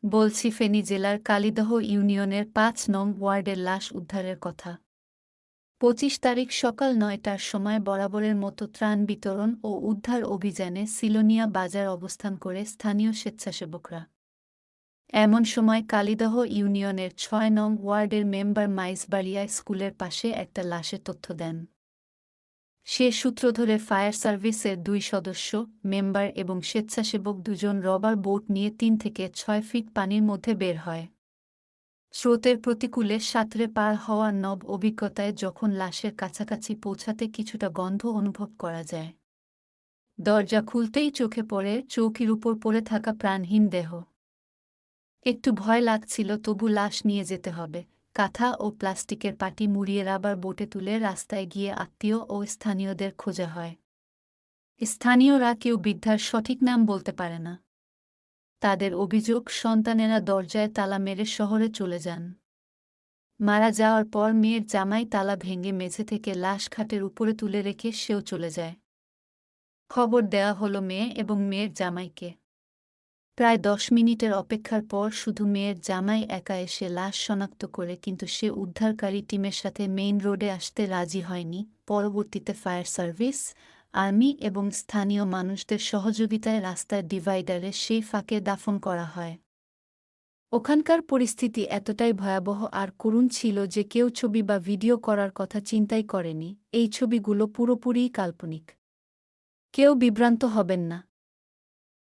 বলছি ফেনী জেলার কালিদহ ইউনিয়নের ৫ নং ওয়ার্ডের লাশ উদ্ধারের কথা। ২৫ তারিখ সকাল ৯টার সময় বরাবরের মতো ত্রাণ বিতরণ ও উদ্ধার অভিযানে সিলোনিয়া বাজার অবস্থান করে স্থানীয় স্বেচ্ছাসেবকরা। এমন সময় কালিদহ ইউনিয়নের ৬ নং ওয়ার্ডের মেম্বার মাইজবাড়িয়া স্কুলের পাশে একটা লাশের তথ্য দেন। সে সূত্র ধরে ফায়ার সার্ভিসের ২ সদস্য, মেম্বার এবং স্বেচ্ছাসেবক দুজন রবার বোট নিয়ে ৩ থেকে ৬ ফিট পানির মধ্যে বের হয়। স্রোতের প্রতিকূলে সাঁতরে পার হওয়া নব অভিজ্ঞতায় যখন লাশের কাছাকাছি পৌঁছাতে কিছুটা গন্ধ অনুভব করা যায়। দরজা খুলতেই চোখে পড়ে চৌকির উপর পড়ে থাকা প্রাণহীন দেহ। একটু ভয় লাগছিল, তবু লাশ নিয়ে যেতে হবে। কাঁথা ও প্লাস্টিকের পাটি মুড়িয়ে রাবার বোটে তুলে রাস্তায় গিয়ে আত্মীয় ও স্থানীয়দের খোঁজা হয়। স্থানীয়রা কেউ বৃদ্ধার সঠিক নাম বলতে পারে না। তাদের অভিযোগ, সন্তানেরা দরজায় তালা মেরে শহরে চলে যান। মারা যাওয়ার পর মেয়ের জামাই তালা ভেঙে মেঝে থেকে লাশ খাটের উপরে তুলে রেখে সেও চলে যায়। খবর দেয়া হলো মেয়ে এবং মেয়ের জামাইকে। প্রায় ১০ মিনিটের অপেক্ষার পর শুধু মেয়ের জামাই একা এসে লাশ শনাক্ত করে, কিন্তু সে উদ্ধারকারী টিমের সাথে মেইন রোডে আসতে রাজি হয়নি। পরবর্তীতে ফায়ার সার্ভিস, আর্মি এবং স্থানীয় মানুষদের সহযোগিতায় রাস্তার ডিভাইডারে সেই ফাঁকে দাফন করা হয়। ওখানকার পরিস্থিতি এতটাই ভয়াবহ আর করুণ ছিল যে কেউ ছবি বা ভিডিও করার কথা চিন্তাই করেনি। এই ছবিগুলো পুরোপুরিই কাল্পনিক। কেউ বিভ্রান্ত হবেন না।